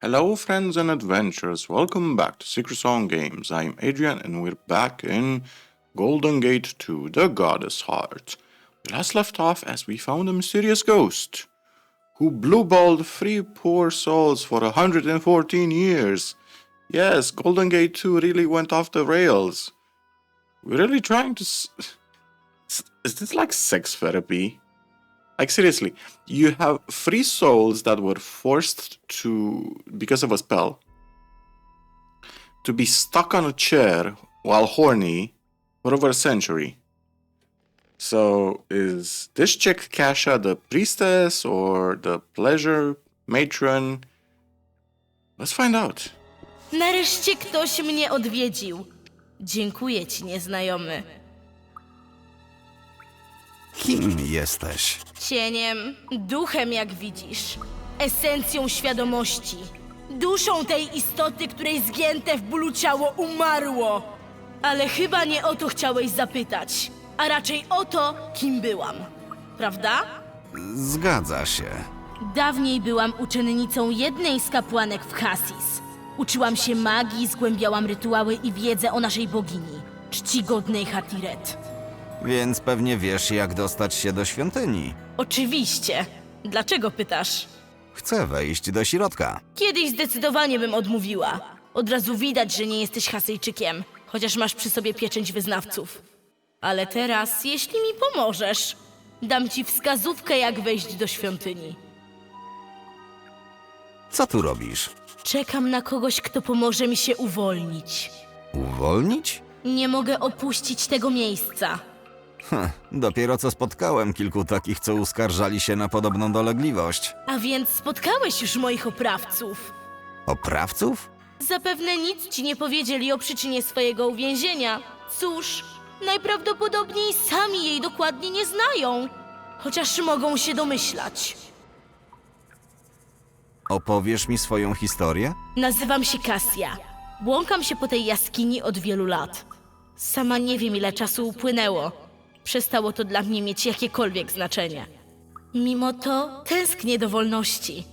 Hello, friends and adventurers. Welcome back to Secret Song Games. I'm Adrian, and we're back in Golden Gate 2, the Goddess Heart. We last left off as we found a mysterious ghost who blue-balled 3 poor souls for 114 years. Yes, Golden Gate 2 really went off the rails. We're really trying to... Is this like sex therapy? Like, seriously, you have 3 souls that were forced to, because of a spell, to be stuck on a chair while horny for over a century. So, is this chick Kasha the priestess or the pleasure matron? Let's find out. Nareszcie ktoś mnie odwiedził. Dziękuję ci, nieznajomy. Kim jesteś? Cieniem, duchem, jak widzisz. Esencją świadomości. Duszą tej istoty, której zgięte w bólu ciało umarło. Ale chyba nie o to chciałeś zapytać, a raczej o to, kim byłam. Prawda? Zgadza się. Dawniej byłam uczennicą jednej z kapłanek w Cassis. Uczyłam się magii, zgłębiałam rytuały i wiedzę o naszej bogini, czcigodnej Hatiret. Więc pewnie wiesz, jak dostać się do świątyni. Oczywiście. Dlaczego pytasz? Chcę wejść do środka. Kiedyś zdecydowanie bym odmówiła. Od razu widać, że nie jesteś Hasyjczykiem, chociaż masz przy sobie pieczęć wyznawców. Ale teraz, jeśli mi pomożesz, dam ci wskazówkę, jak wejść do świątyni. Co tu robisz? Czekam na kogoś, kto pomoże mi się uwolnić. Uwolnić? Nie mogę opuścić tego miejsca. Dopiero co spotkałem kilku takich, co uskarżali się na podobną dolegliwość. A więc spotkałeś już moich oprawców. Oprawców? Zapewne nic ci nie powiedzieli o przyczynie swojego uwięzienia. Cóż, najprawdopodobniej sami jej dokładnie nie znają. Chociaż mogą się domyślać. Opowiesz mi swoją historię? Nazywam się Kasja. Błąkam się po tej jaskini od wielu lat. Sama nie wiem, ile czasu upłynęło. Przestało to dla mnie mieć jakiekolwiek znaczenie. Mimo to tęsknię do wolności.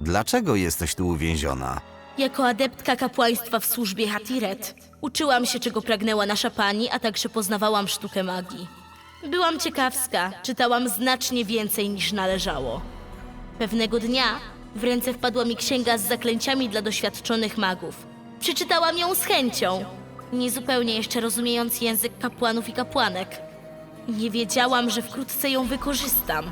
Dlaczego jesteś tu uwięziona? Jako adeptka kapłaństwa w służbie Hatiret uczyłam się, czego pragnęła nasza pani, a także poznawałam sztukę magii. Byłam ciekawska, czytałam znacznie więcej niż należało. Pewnego dnia w ręce wpadła mi księga z zaklęciami dla doświadczonych magów. Przeczytałam ją z chęcią, niezupełnie jeszcze rozumiejąc język kapłanów i kapłanek. Nie wiedziałam, że wkrótce ją wykorzystam.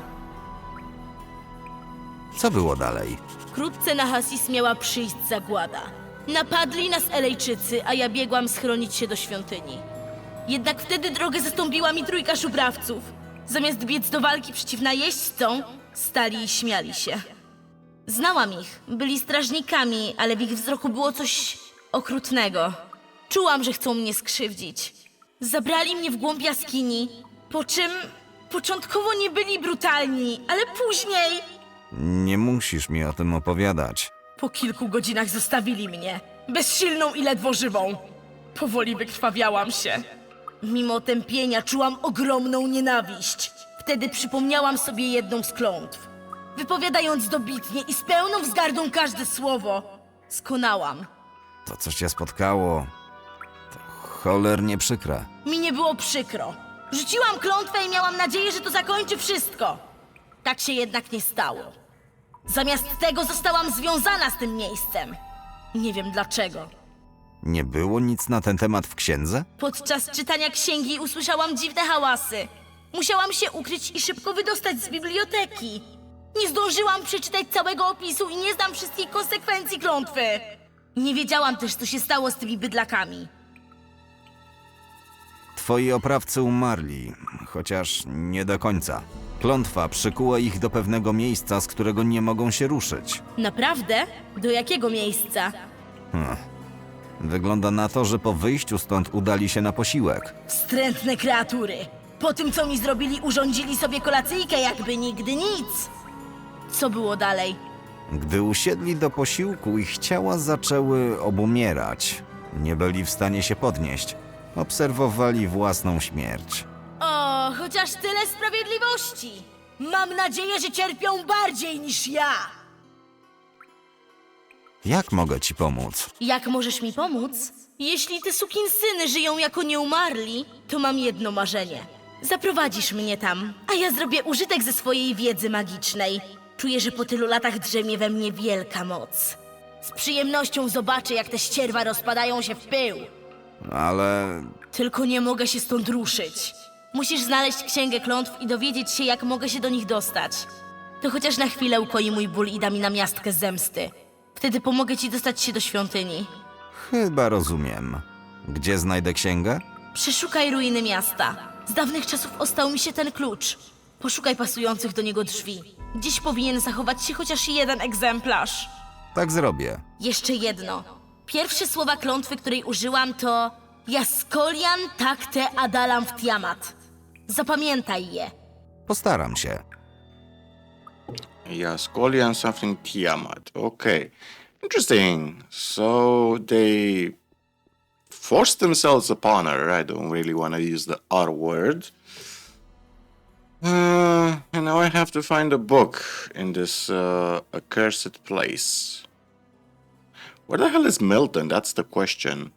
Co było dalej? Wkrótce na Hasis miała przyjść zagłada. Napadli nas Elejczycy, a ja biegłam schronić się do świątyni. Jednak wtedy drogę zastąpiła mi 3 szubrawców. Zamiast biec do walki przeciw najeźdźcom, stali i śmiali się. Znałam ich, byli strażnikami, ale w ich wzroku było coś okrutnego. Czułam, że chcą mnie skrzywdzić. Zabrali mnie w głąb jaskini, po czym początkowo nie byli brutalni, ale później... Nie musisz mi o tym opowiadać. Po kilku godzinach zostawili mnie, bezsilną i ledwo żywą. Powoli wykrwawiałam się. Mimo tępienia czułam ogromną nienawiść. Wtedy przypomniałam sobie jedną z klątw. Wypowiadając dobitnie i z pełną wzgardą każde słowo, skonałam. To, co cię spotkało, to cholernie przykre. Mi nie było przykro. Rzuciłam klątwę i miałam nadzieję, że to zakończy wszystko. Tak się jednak nie stało. Zamiast tego zostałam związana z tym miejscem. Nie wiem dlaczego. Nie było nic na ten temat w księdze? Podczas czytania księgi usłyszałam dziwne hałasy. Musiałam się ukryć i szybko wydostać z biblioteki. Nie zdążyłam przeczytać całego opisu i nie znam wszystkich konsekwencji klątwy. Nie wiedziałam też, co się stało z tymi bydlakami. Twoi oprawcy umarli, chociaż nie do końca. Klątwa przykuła ich do pewnego miejsca, z którego nie mogą się ruszyć. Naprawdę? Do jakiego miejsca? Wygląda na to, że po wyjściu stąd udali się na posiłek. Wstrętne kreatury. Po tym, co mi zrobili, urządzili sobie kolacyjkę, jakby nigdy nic. Co było dalej? Gdy usiedli do posiłku, ich ciała zaczęły obumierać. Nie byli w stanie się podnieść. Obserwowali własną śmierć. O, chociaż tyle sprawiedliwości. Mam nadzieję, że cierpią bardziej niż ja. Jak mogę ci pomóc? Jak możesz mi pomóc? Jeśli te sukinsyny żyją jako nieumarli, to mam jedno marzenie. Zaprowadzisz mnie tam, a ja zrobię użytek ze swojej wiedzy magicznej. Czuję, że po tylu latach drzemie we mnie wielka moc. Z przyjemnością zobaczę, jak te ścierwa rozpadają się w pył. Ale... Tylko nie mogę się stąd ruszyć. Musisz znaleźć księgę klątw i dowiedzieć się, jak mogę się do nich dostać. To chociaż na chwilę ukoi mój ból i da mi namiastkę zemsty. Wtedy pomogę ci dostać się do świątyni. Chyba rozumiem. Gdzie znajdę księgę? Przeszukaj ruiny miasta. Z dawnych czasów ostał mi się ten klucz. Poszukaj pasujących do niego drzwi. Gdzieś powinien zachować się chociaż jeden egzemplarz. Tak zrobię. Jeszcze jedno. Pierwsze słowa klątwy, której użyłam, to Jaskolian takte adalam w Tiamat. Zapamiętaj je. Postaram się. Yaskolian something Tiamat. Okay. Interesting. So they forced themselves upon her. I don't really want to use the R word. And now I have to find a book in this accursed place. Where the hell is Milton? That's the question.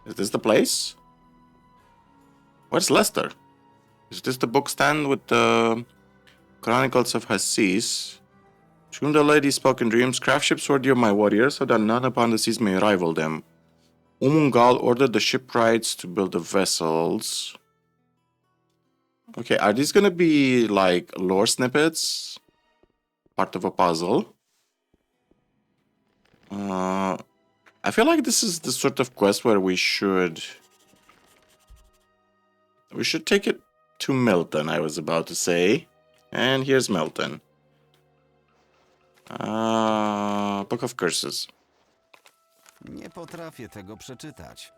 Is this the place? Where's Lester? Is this the book stand with the Chronicles of Hassis? To whom the lady spoke in dreams, craft ships worthy of my warriors, so that none upon the seas may rival them. Umungal ordered the shipwrights to build the vessels. Okay, are these gonna be like lore snippets? Part of a puzzle? I feel like this is the sort of quest where we should take it to Milton, I was about to say. And here's Milton. Book of Curses. Nie potrafię tego przeczytać.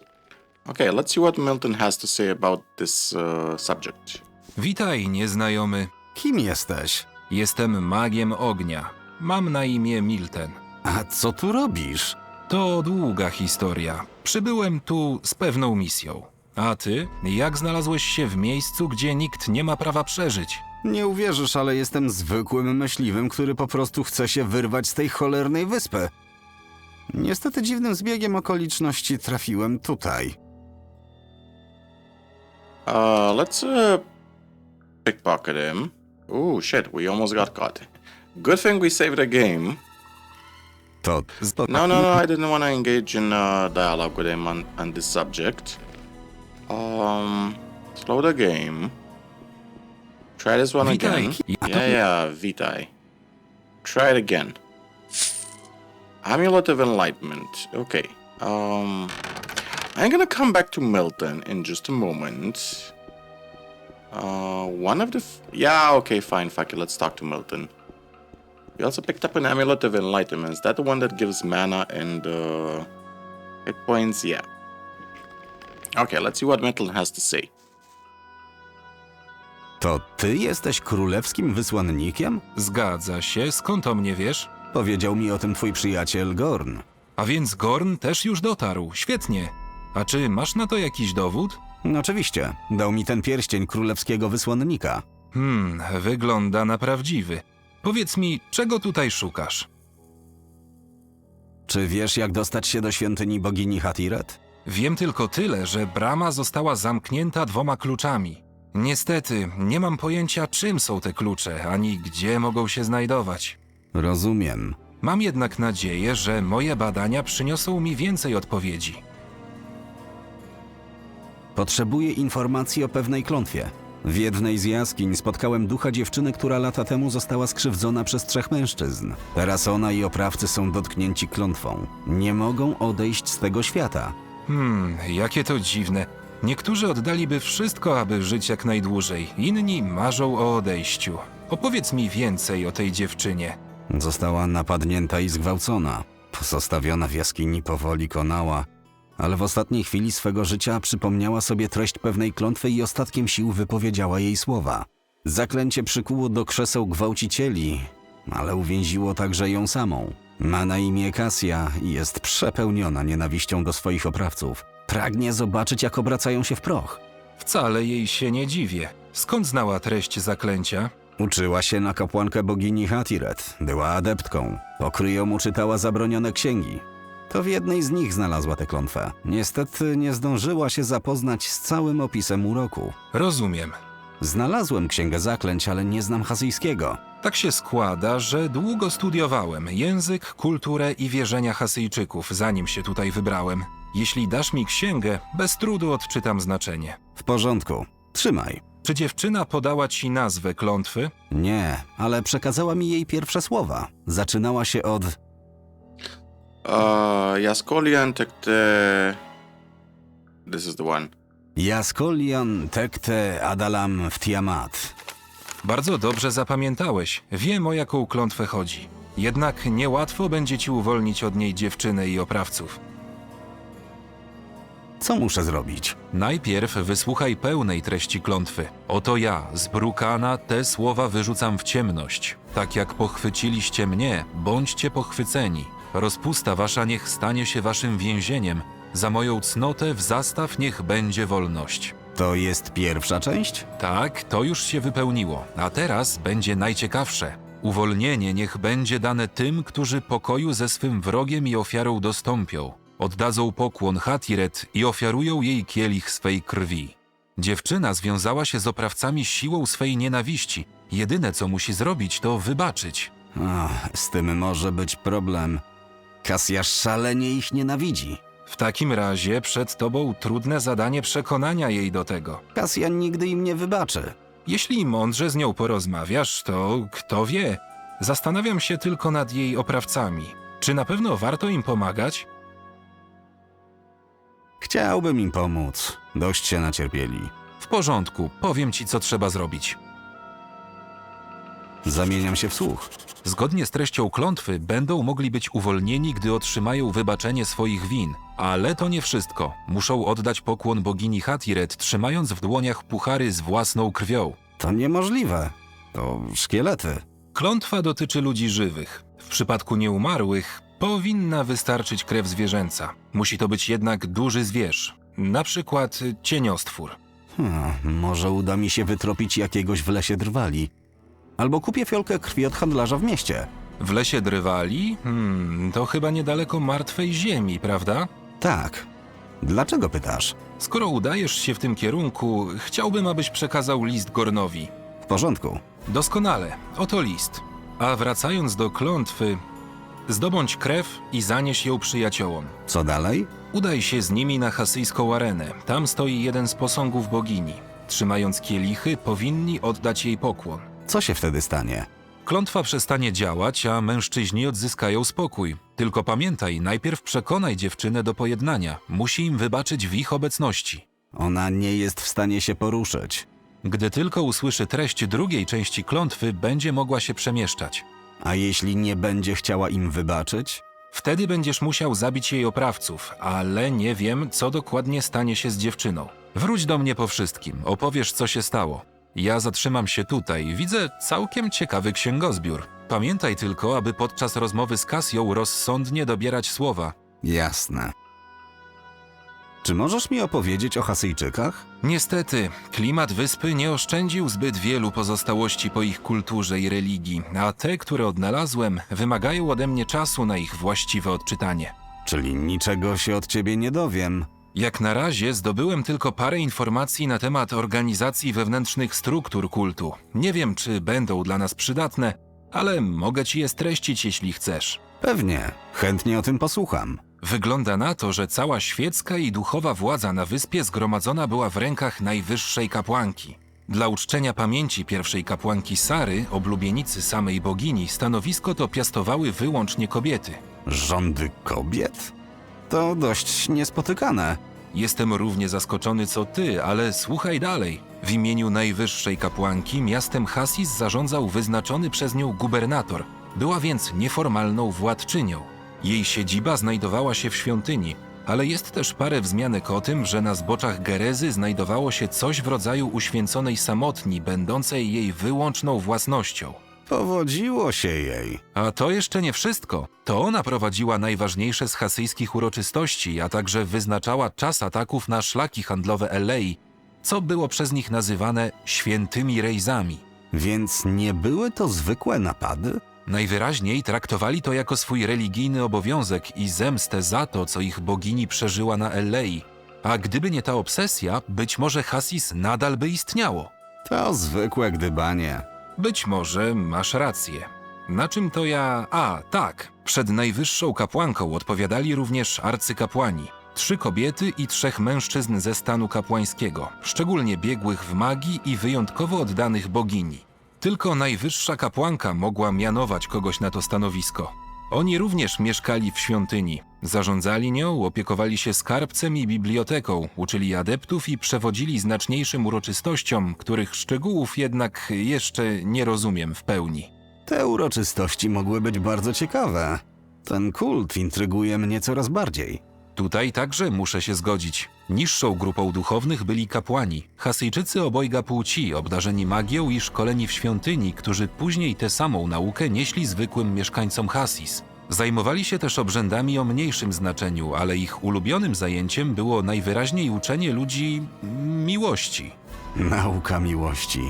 Okay, let's see what Milton has to say about this subject. Witaj, nieznajomy. Kim jesteś? Jestem magiem ognia. Mam na imię Milton. A co tu robisz? To długa historia. Przybyłem tu z pewną misją. A ty? Jak znalazłeś się w miejscu, gdzie nikt nie ma prawa przeżyć? Nie uwierzysz, ale jestem zwykłym myśliwym, który po prostu chce się wyrwać z tej cholernej wyspy. Niestety dziwnym zbiegiem okoliczności trafiłem tutaj. Let's pickpocket him. Oh shit, we almost got caught. Good thing we saved the game. To... No, I didn't want to engage in dialogue with him on this subject. Slow the game. Try this one Witaj. again. Yeah, Vitai. Try it again. Amulet of Enlightenment. Okay. I'm gonna come back to Milton in just a moment. One of the... yeah, okay, fine, fuck it, let's talk to Milton. We also picked up an Amulet of Enlightenment. Is that the one that gives mana and hit points? Yeah. Okay, let's see what Milton has to say. To ty jesteś królewskim wysłannikiem? Zgadza się, skąd o mnie wiesz? Powiedział mi o tym twój przyjaciel Gorn. A więc Gorn też już dotarł. Świetnie. A czy masz na to jakiś dowód? No oczywiście, dał mi ten pierścień królewskiego wysłannika. Wygląda na prawdziwy. Powiedz mi, czego tutaj szukasz? Czy wiesz, jak dostać się do świątyni bogini Hatiret? Wiem tylko tyle, że brama została zamknięta 2 kluczami. Niestety, nie mam pojęcia, czym są te klucze, ani gdzie mogą się znajdować. Rozumiem. Mam jednak nadzieję, że moje badania przyniosą mi więcej odpowiedzi. Potrzebuję informacji o pewnej klątwie. W jednej z jaskiń spotkałem ducha dziewczyny, która lata temu została skrzywdzona przez 3 mężczyzn. Teraz ona i oprawcy są dotknięci klątwą. Nie mogą odejść z tego świata. Jakie to dziwne. Niektórzy oddaliby wszystko, aby żyć jak najdłużej. Inni marzą o odejściu. Opowiedz mi więcej o tej dziewczynie. Została napadnięta i zgwałcona. Pozostawiona w jaskini powoli konała, ale w ostatniej chwili swego życia przypomniała sobie treść pewnej klątwy i ostatkiem sił wypowiedziała jej słowa. Zaklęcie przykuło do krzeseł gwałcicieli, ale uwięziło także ją samą. Ma na imię Kasia i jest przepełniona nienawiścią do swoich oprawców. Pragnie zobaczyć, jak obracają się w proch. Wcale jej się nie dziwię. Skąd znała treść zaklęcia? Uczyła się na kapłankę bogini Hatiret. Była adeptką. Po kryjomu czytała zabronione księgi. To w jednej z nich znalazła tę klątwę. Niestety nie zdążyła się zapoznać z całym opisem uroku. Rozumiem. Znalazłem księgę zaklęć, ale nie znam hasyjskiego. Tak się składa, że długo studiowałem język, kulturę i wierzenia Hasyjczyków, zanim się tutaj wybrałem. Jeśli dasz mi księgę, bez trudu odczytam znaczenie. W porządku. Trzymaj. Czy dziewczyna podała ci nazwę klątwy? Nie, ale przekazała mi jej pierwsze słowa. Zaczynała się od... Jaskolian tekte... This is the one. Jaskolian tekte adalam w Tiamat. Bardzo dobrze zapamiętałeś. Wiem, o jaką klątwę chodzi. Jednak niełatwo będzie ci uwolnić od niej dziewczynę i oprawców. Co muszę zrobić? Najpierw wysłuchaj pełnej treści klątwy. Oto ja, z Brukana, te słowa wyrzucam w ciemność. Tak jak pochwyciliście mnie, bądźcie pochwyceni. Rozpusta wasza niech stanie się waszym więzieniem. Za moją cnotę w zastaw niech będzie wolność. To jest pierwsza część? Tak, to już się wypełniło. A teraz będzie najciekawsze. Uwolnienie niech będzie dane tym, którzy pokoju ze swym wrogiem i ofiarą dostąpią. Oddadzą pokłon Hatiret i ofiarują jej kielich swej krwi. Dziewczyna związała się z oprawcami siłą swej nienawiści. Jedyne, co musi zrobić, to wybaczyć. Z tym może być problem. Kasja szalenie ich nienawidzi. W takim razie przed tobą trudne zadanie przekonania jej do tego. Kasja nigdy im nie wybaczy. Jeśli mądrze z nią porozmawiasz, to kto wie. Zastanawiam się tylko nad jej oprawcami. Czy na pewno warto im pomagać? Chciałbym im pomóc. Dość się nacierpieli. W porządku, powiem ci, co trzeba zrobić. Zamieniam się w słuch. Zgodnie z treścią klątwy będą mogli być uwolnieni, gdy otrzymają wybaczenie swoich win. Ale to nie wszystko. Muszą oddać pokłon bogini Hatiret, trzymając w dłoniach puchary z własną krwią. To niemożliwe. To szkielety. Klątwa dotyczy ludzi żywych. W przypadku nieumarłych powinna wystarczyć krew zwierzęca. Musi to być jednak duży zwierz. Na przykład cieniostwór. Może uda mi się wytropić jakiegoś w lesie drwali. Albo kupię fiolkę krwi od handlarza w mieście. W lesie drwali? To chyba niedaleko martwej ziemi, prawda? Tak. Dlaczego pytasz? Skoro udajesz się w tym kierunku, chciałbym, abyś przekazał list Gornowi. W porządku. Doskonale, oto list. A wracając do klątwy, zdobądź krew i zanieś ją przyjaciołom. Co dalej? Udaj się z nimi na hasyjską arenę. Tam stoi jeden z posągów bogini. Trzymając kielichy, powinni oddać jej pokłon. Co się wtedy stanie? Klątwa przestanie działać, a mężczyźni odzyskają spokój. Tylko pamiętaj, najpierw przekonaj dziewczynę do pojednania. Musi im wybaczyć w ich obecności. Ona nie jest w stanie się poruszyć. Gdy tylko usłyszy treść drugiej części klątwy, będzie mogła się przemieszczać. A jeśli nie będzie chciała im wybaczyć? Wtedy będziesz musiał zabić jej oprawców, ale nie wiem, co dokładnie stanie się z dziewczyną. Wróć do mnie po wszystkim, opowiesz, co się stało. Ja zatrzymam się tutaj, widzę całkiem ciekawy księgozbiór. Pamiętaj tylko, aby podczas rozmowy z Kasją rozsądnie dobierać słowa. Jasne. Czy możesz mi opowiedzieć o Hasyjczykach? Niestety, klimat wyspy nie oszczędził zbyt wielu pozostałości po ich kulturze i religii, a te, które odnalazłem, wymagają ode mnie czasu na ich właściwe odczytanie. Czyli niczego się od ciebie nie dowiem. Jak na razie zdobyłem tylko parę informacji na temat organizacji wewnętrznych struktur kultu. Nie wiem, czy będą dla nas przydatne, ale mogę ci je streścić, jeśli chcesz. Pewnie. Chętnie o tym posłucham. Wygląda na to, że cała świecka i duchowa władza na wyspie zgromadzona była w rękach najwyższej kapłanki. Dla uczczenia pamięci pierwszej kapłanki Sary, oblubienicy samej bogini, stanowisko to piastowały wyłącznie kobiety. Rządy kobiet? To dość niespotykane. Jestem równie zaskoczony co ty, ale słuchaj dalej. W imieniu najwyższej kapłanki miastem Hasis zarządzał wyznaczony przez nią gubernator. Była więc nieformalną władczynią. Jej siedziba znajdowała się w świątyni, ale jest też parę wzmianek o tym, że na zboczach Gerezy znajdowało się coś w rodzaju uświęconej samotni, będącej jej wyłączną własnością. Powodziło się jej. A to jeszcze nie wszystko. To ona prowadziła najważniejsze z hasyjskich uroczystości, a także wyznaczała czas ataków na szlaki handlowe Elei, co było przez nich nazywane świętymi rejzami. Więc nie były to zwykłe napady? Najwyraźniej traktowali to jako swój religijny obowiązek i zemstę za to, co ich bogini przeżyła na Elei. A gdyby nie ta obsesja, być może Hasis nadal by istniało. To zwykłe gdybanie. Być może masz rację. Na czym to ja... A, tak. Przed najwyższą kapłanką odpowiadali również arcykapłani. 3 kobiety i 3 mężczyzn ze stanu kapłańskiego, szczególnie biegłych w magii i wyjątkowo oddanych bogini. Tylko najwyższa kapłanka mogła mianować kogoś na to stanowisko. Oni również mieszkali w świątyni. Zarządzali nią, opiekowali się skarbcem i biblioteką, uczyli adeptów i przewodzili znaczniejszym uroczystościom, których szczegółów jednak jeszcze nie rozumiem w pełni. Te uroczystości mogły być bardzo ciekawe. Ten kult intryguje mnie coraz bardziej. Tutaj także muszę się zgodzić. Niższą grupą duchownych byli kapłani, Hasyjczycy obojga płci, obdarzeni magią i szkoleni w świątyni, którzy później tę samą naukę nieśli zwykłym mieszkańcom Hasis. Zajmowali się też obrzędami o mniejszym znaczeniu, ale ich ulubionym zajęciem było najwyraźniej uczenie ludzi miłości. Nauka miłości.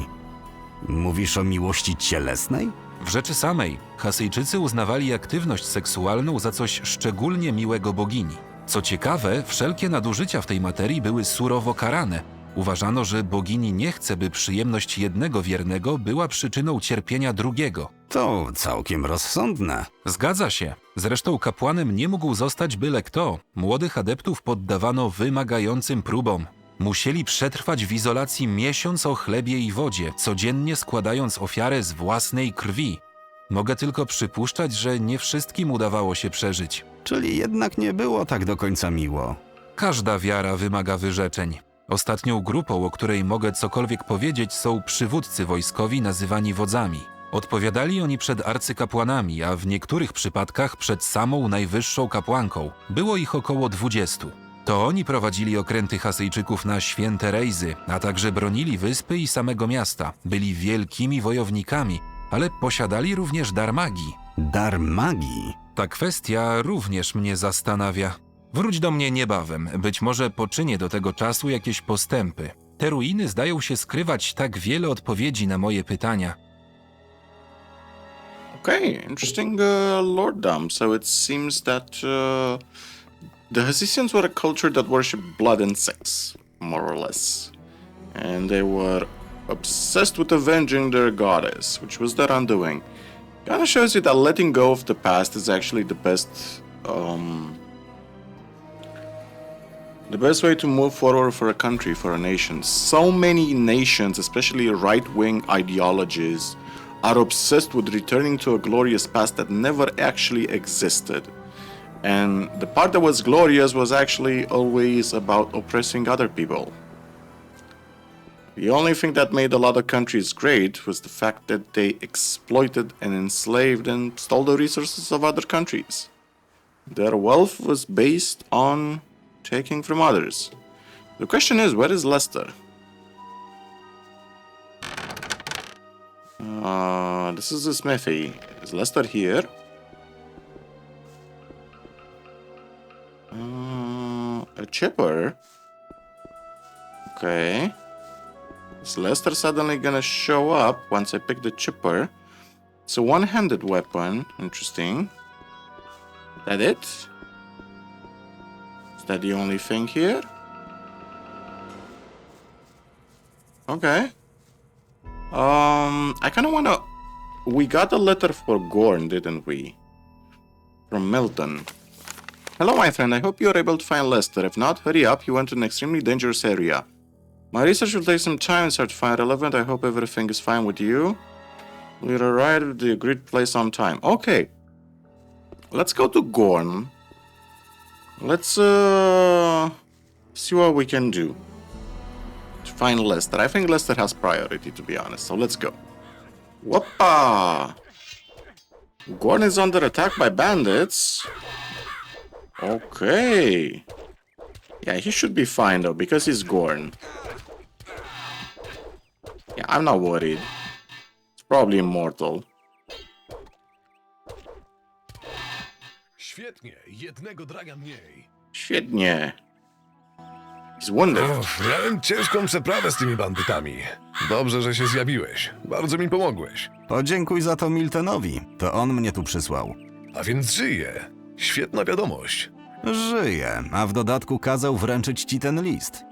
Mówisz o miłości cielesnej? W rzeczy samej, Hasyjczycy uznawali aktywność seksualną za coś szczególnie miłego bogini. Co ciekawe, wszelkie nadużycia w tej materii były surowo karane. Uważano, że bogini nie chce, by przyjemność jednego wiernego była przyczyną cierpienia drugiego. To całkiem rozsądne. Zgadza się. Zresztą kapłanem nie mógł zostać byle kto. Młodych adeptów poddawano wymagającym próbom. Musieli przetrwać w izolacji miesiąc o chlebie i wodzie, codziennie składając ofiarę z własnej krwi. Mogę tylko przypuszczać, że nie wszystkim udawało się przeżyć. Czyli jednak nie było tak do końca miło. Każda wiara wymaga wyrzeczeń. Ostatnią grupą, o której mogę cokolwiek powiedzieć, są przywódcy wojskowi nazywani wodzami. Odpowiadali oni przed arcykapłanami, a w niektórych przypadkach przed samą najwyższą kapłanką. Było ich około 20. To oni prowadzili okręty Hasyjczyków na święte rejzy, a także bronili wyspy i samego miasta. Byli wielkimi wojownikami, ale posiadali również dar magii. Dar magii? Ta kwestia również mnie zastanawia. Wróć do mnie niebawem, być może poczynię do tego czasu jakieś postępy. Te ruiny zdają się skrywać tak wiele odpowiedzi na moje pytania. Okay, interesting lorddom. So it seems that the Hassisians were a culture that worshipped blood and sex, more or less. And they were obsessed with avenging their goddess, which was their undoing. Kinda shows you that letting go of the past is actually the best way to move forward for a country, for a nation. So many nations, especially right-wing ideologies, are obsessed with returning to a glorious past that never actually existed. And the part that was glorious was actually always about oppressing other people. The only thing that made a lot of countries great was the fact that they exploited and enslaved and stole the resources of other countries. Their wealth was based on taking from others. The question is, where is Leicester? This is the smithy. Is Leicester here? A chipper? Okay. Is Lester suddenly gonna show up once I pick the chipper? It's a one-handed weapon. Interesting. That it? Is that the only thing here? Okay. I kinda wanna... We got a letter for Gorn, didn't we? From Milton. Hello, my friend. I hope you're able to find Lester. If not, hurry up. You went to an extremely dangerous area. My research will take some time and start to find relevant. I hope everything is fine with you. We'll arrive at the agreed place on time. Okay. Let's go to Gorn. Let's see what we can do to find Lester. I think Lester has priority, to be honest. So let's go. Whoppa! Gorn is under attack by bandits. Okay. Yeah, he should be fine though, because he's Gorn. Yeah, I'm not worried. It's probably immortal. Świetnie, jednego draga mniej. Świetnie. He's wounded. Miałem ciężką przeprawę z tymi bandytami. Dobrze, że się zjawiłeś. Bardzo mi pomogłeś. Podziękuj za to Miltonowi. To on mnie tu przysłał. A więc żyję. Świetna wiadomość. Żyje, a w dodatku kazał wręczyć ci ten list.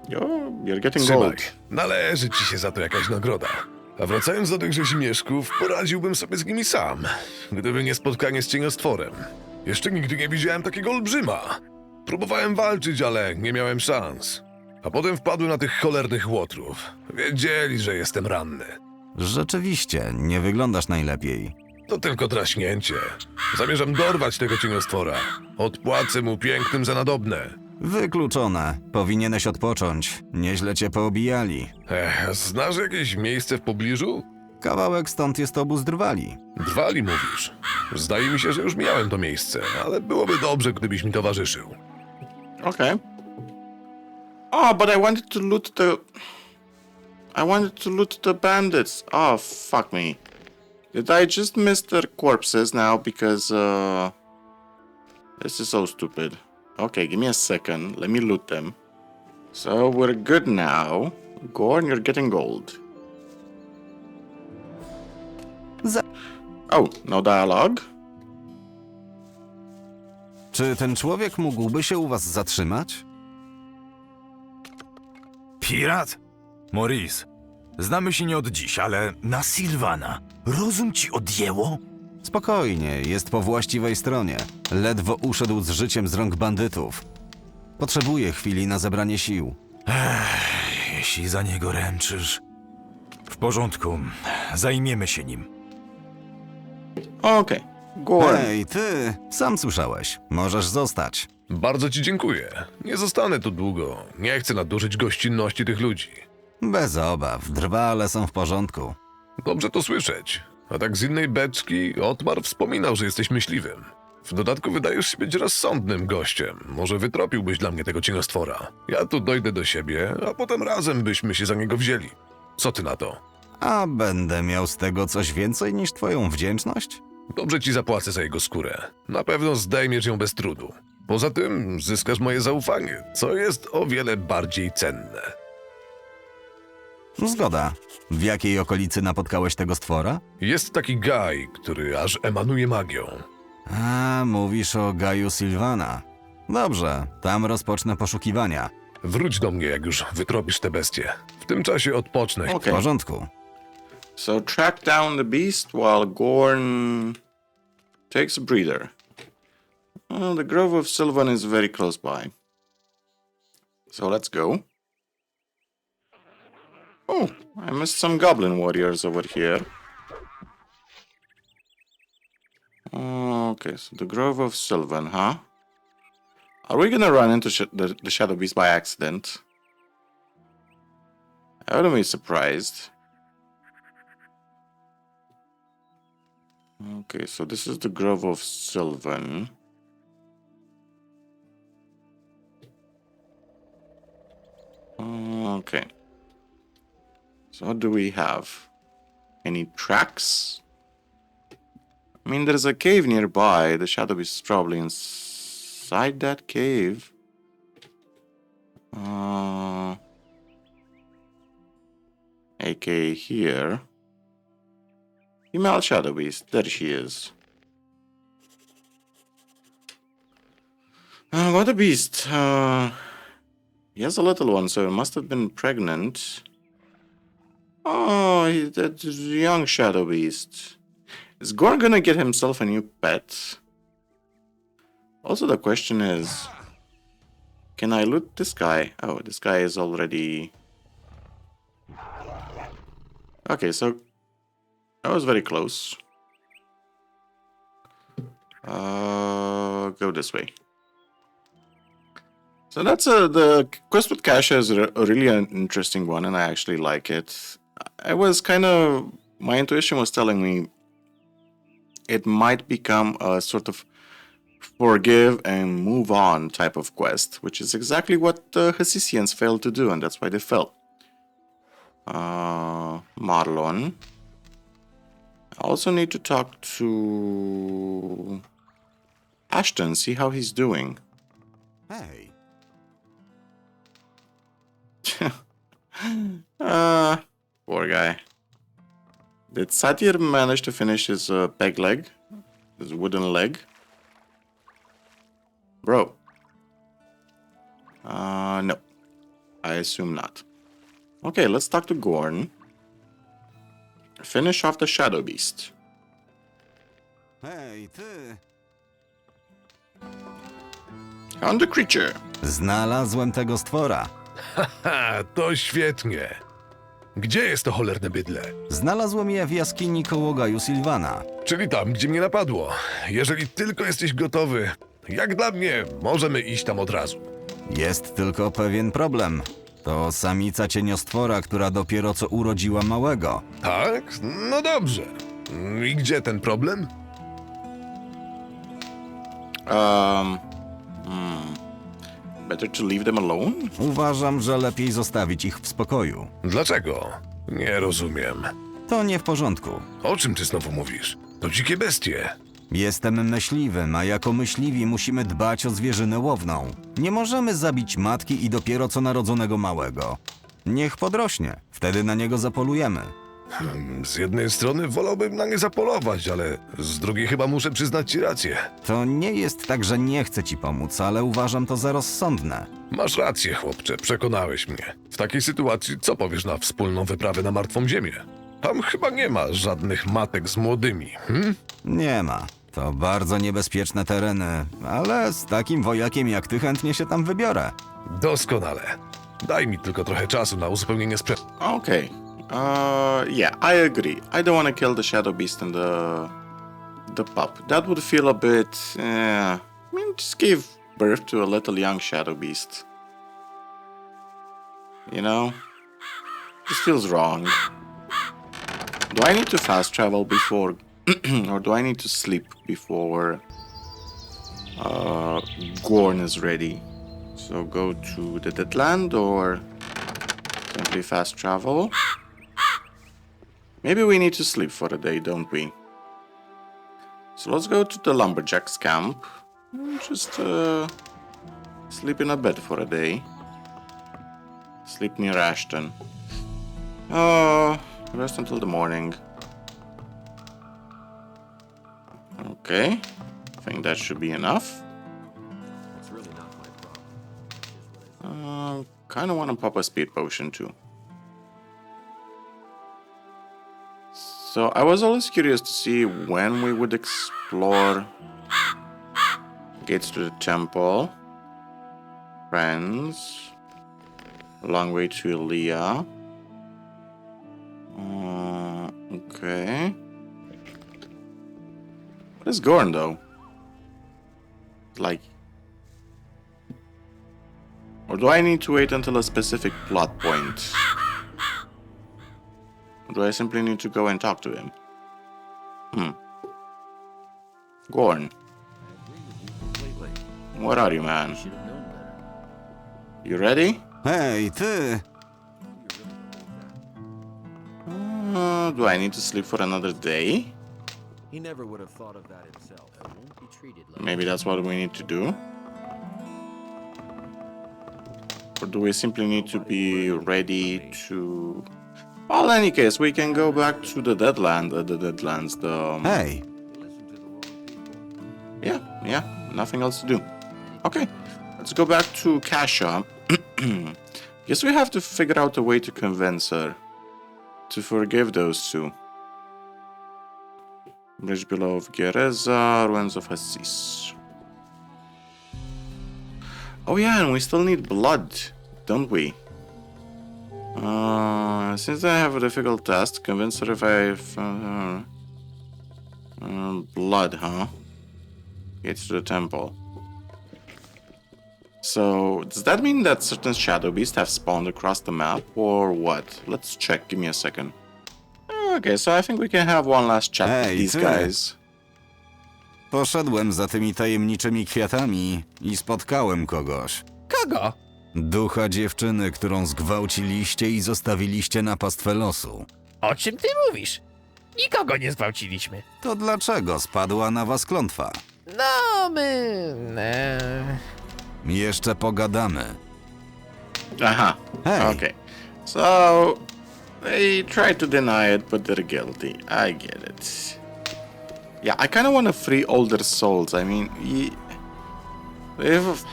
You're getting Trzymaj. gold. Należy ci się za to jakaś nagroda. A wracając do tych rzezimieszków, poradziłbym sobie z nimi sam, gdyby nie spotkanie z cieniostworem. Jeszcze nigdy nie widziałem takiego olbrzyma. Próbowałem walczyć, ale nie miałem szans. A potem wpadłem na tych cholernych łotrów. Wiedzieli, że jestem ranny. Rzeczywiście, nie wyglądasz najlepiej. To tylko draśnięcie. Zamierzam dorwać tego cieniostwora. Odpłacę mu pięknym za nadobne. Wykluczone. Powinieneś odpocząć. Nieźle cię poobijali. Znasz jakieś miejsce w pobliżu? Kawałek stąd jest obóz drwali. Drwali mówisz. Zdaje mi się, że już miałem to miejsce, ale byłoby dobrze, gdybyś mi towarzyszył. Okay. Oh, but I wanted to loot the... I wanted to loot the bandits. Oh, fuck me. Did I just miss their corpses now because, this is so stupid. Okay, give me a second. Let me loot them. So, we're good now. Gorn, you're getting gold. Oh, no dialogue? Czy ten człowiek mógłby się u was zatrzymać? Pirat? Maurice, znamy się nie od dziś, ale na Sylwana. Rozum ci odjęło? Spokojnie, jest po właściwej stronie. Ledwo uszedł z życiem z rąk bandytów. Potrzebuje chwili na zebranie sił. Jeśli za niego ręczysz... W porządku, zajmiemy się nim. Okay. Gorn. Hej, ty! Sam słyszałeś. Możesz zostać. Bardzo ci dziękuję. Nie zostanę tu długo. Nie chcę nadużyć gościnności tych ludzi. Bez obaw, drwale są w porządku. Dobrze to słyszeć. A tak z innej beczki Otmar wspominał, że jesteś myśliwym. W dodatku wydajesz się być rozsądnym gościem. Może wytropiłbyś dla mnie tego cieniostwora. Ja tu dojdę do siebie, a potem razem byśmy się za niego wzięli. Co ty na to? A będę miał z tego coś więcej niż twoją wdzięczność? Dobrze ci zapłacę za jego skórę. Na pewno zdejmiesz ją bez trudu. Poza tym zyskasz moje zaufanie, co jest o wiele bardziej cenne. Zgoda. W jakiej okolicy napotkałeś tego stwora? Jest taki gaj, który aż emanuje magią. A, mówisz o Gaju Sylwana. Dobrze, tam rozpocznę poszukiwania. Wróć do mnie, jak już wytropisz tę bestię. W tym czasie odpocznę. W Okay. porządku. So track down the beast while Gorn takes a breather. Well, the Grove of Sylvan is very close by. So let's go. Oh, I missed some goblin warriors over here. Okay, so the Grove of Sylvan, huh? Are we gonna run into the Shadow Beast by accident? I wouldn't be surprised. Okay, so this is the Grove of Sylvan. Okay. So what do we have? Any tracks? I mean, there's a cave nearby. The Shadow Beast is probably inside that cave. AK here. Female Shadow Beast. There she is. What a beast. He has a little one, so it must have been pregnant. Oh, that young Shadow Beast. Is Gorn gonna get himself a new pet? Also, the question is, can I loot this guy? Oh, this guy is already... Okay, so that was very close. Go this way. So that's the quest with Kasha is really an interesting one, and I actually like it. I was kind of... My intuition was telling me it might become a sort of forgive and move on type of quest, which is exactly what the Hessisians failed to do, and that's why they fell. Marlon. I also need to talk to Ashton, see how he's doing. Hej, Poor guy. Did Satyr manage to finish his peg leg? His wooden leg? Bro. No. I assume not. Okay, let's talk to Gorn. Finish off the Shadow Beast. Hej, ty! Found the creature. Znalazłem tego stwora. Ha, to świetnie. Gdzie jest to cholerne bydlę? Znalazłem je w jaskini koło Gaju Sylwana. Czyli tam, gdzie mnie napadło. Jeżeli tylko jesteś gotowy, jak dla mnie, możemy iść tam od razu. Jest tylko pewien problem. To samica cieniostwora, która dopiero co urodziła małego. Tak? No dobrze. I gdzie ten problem? Better to leave them alone? Uważam, że lepiej zostawić ich w spokoju. Dlaczego? Nie rozumiem. To nie w porządku. O czym ty znowu mówisz? To dzikie bestie. Jestem myśliwym, a jako myśliwi musimy dbać o zwierzynę łowną. Nie możemy zabić matki i dopiero co narodzonego małego. Niech podrośnie, wtedy na niego zapolujemy. Z jednej strony wolałbym na nie zapolować, ale z drugiej chyba muszę przyznać ci rację. To nie jest tak, że nie chcę ci pomóc, ale uważam to za rozsądne. Masz rację, chłopcze, przekonałeś mnie. W takiej sytuacji co powiesz na wspólną wyprawę na martwą ziemię? Tam chyba nie ma żadnych matek z młodymi, Nie ma. To bardzo niebezpieczne tereny, ale z takim wojakiem jak ty chętnie się tam wybiorę. Doskonale. Daj mi tylko trochę czasu na uzupełnienie sprzętu. Okay. Yeah, I agree. I don't want to kill the Shadow Beast and the pup. That would feel a bit. I mean, just gave birth to a little young Shadow Beast. You know, this feels wrong. Do I need to fast travel before, or do I need to sleep before Gorn is ready? So go to the Deadland or simply fast travel. Maybe we need to sleep for a day, don't we? So let's go to the Lumberjacks camp. Just sleep in a bed for a day. Sleep near Ashton. Rest until the morning. Okay. I think that should be enough. Kind of want to pop a speed potion too. So I was always curious to see when we would explore gates to the temple, friends, a long way to Elea. Okay. What is Gorn though? Like, or do I need to wait until a specific plot point? Or do I simply need to go and talk to him? Gorn. What are you, man? You ready? Hej, ty! Do I need to sleep for another day? He never would have thought of that himself. He won't be treated like Maybe that's what we need to do. Or do we simply need to be ready to... Well, in any case, we can go back to the Deadlands, Hej! Yeah, nothing else to do. Okay, let's go back to Kasha. Guess we have to figure out a way to convince her to forgive those two. Bridge below of Gereza, Ruins of Assis. Oh yeah, and we still need blood, don't we? Since I have a difficult task, convince her if I blood, huh? Gets to the temple. So, does that mean that certain shadow beasts have spawned across the map, or what? Let's check, give me a second. Okay, so I think we can have one last chat with Hey, these ty. guys. Poszedłem za tymi tajemniczymi kwiatami i spotkałem kogoś. Kogo? Ducha dziewczyny, którą zgwałciliście i zostawiliście na pastwę losu. O czym ty mówisz? Nikogo nie zgwałciliśmy. To dlaczego spadła na was klątwa? No, my... Jeszcze pogadamy. Aha, Hej, Okay. So, they try to deny it, but they're guilty. I get it. Yeah, I kind of want to free all their souls. I mean, if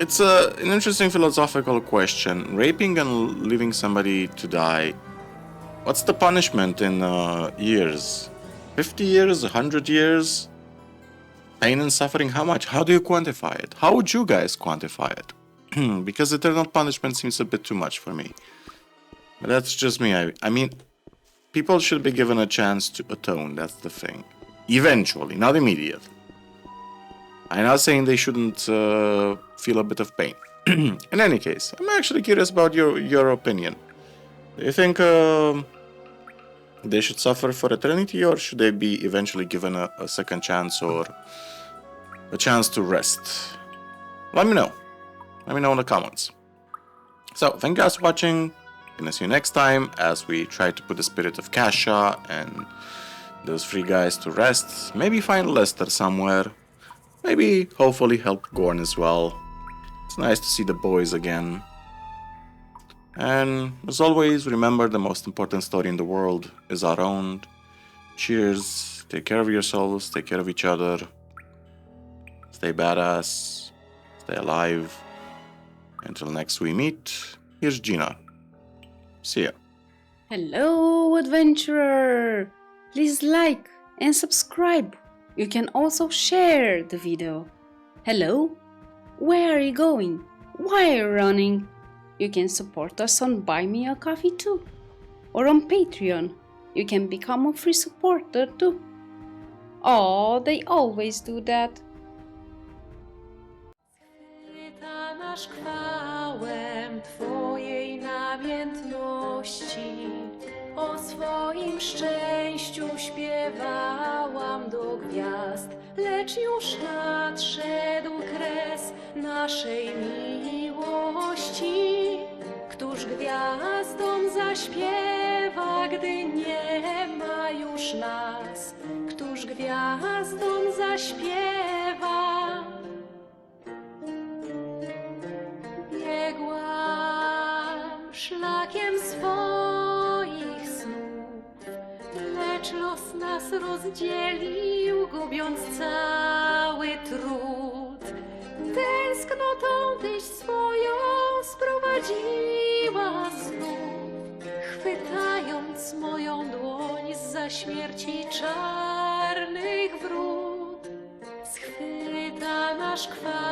it's an interesting philosophical question. Raping and leaving somebody to die. What's the punishment in years? 50 years? 100 years? Pain and suffering? How much? How do you quantify it? How would you guys quantify it? Because eternal punishment seems a bit too much for me. But that's just me. I mean, people should be given a chance to atone. That's the thing. Eventually, not immediately. I'm not saying they shouldn't feel a bit of pain. In any case, I'm actually curious about your opinion. Do you think they should suffer for eternity, or should they be eventually given a second chance or a chance to rest? Let me know. Let me know in the comments. So, thank you guys for watching. Gonna see you next time as we try to put the spirit of Kasha and those three guys to rest. Maybe find Lester somewhere. Maybe, hopefully, help Gorn as well. It's nice to see the boys again. And as always, remember the most important story in the world is our own. Cheers. Take care of yourselves. Take care of each other. Stay badass. Stay alive. Until next we meet, here's Gina. See ya. Hello, adventurer! Please like and subscribe. You can also share the video. Hello? Where are you going? Why are you running? You can support us on Buy Me a Coffee too. Or on Patreon. You can become a free supporter too. Oh, they always do that. Chwałem Twojej namiętności, o swoim szczęściu śpiewałam do gwiazd, lecz już nadszedł kres naszej miłości. Któż gwiazdom zaśpiewa, gdy nie ma już nas? Któż gwiazdom zaśpiewa? Biegłam szlakiem swoich snów, lecz los nas rozdzielił, gubiąc cały trud. Tęsknotą tyś swoją sprowadziła znów, chwytając moją dłoń zza śmierci czarnych wrót. Schwyta nasz kwar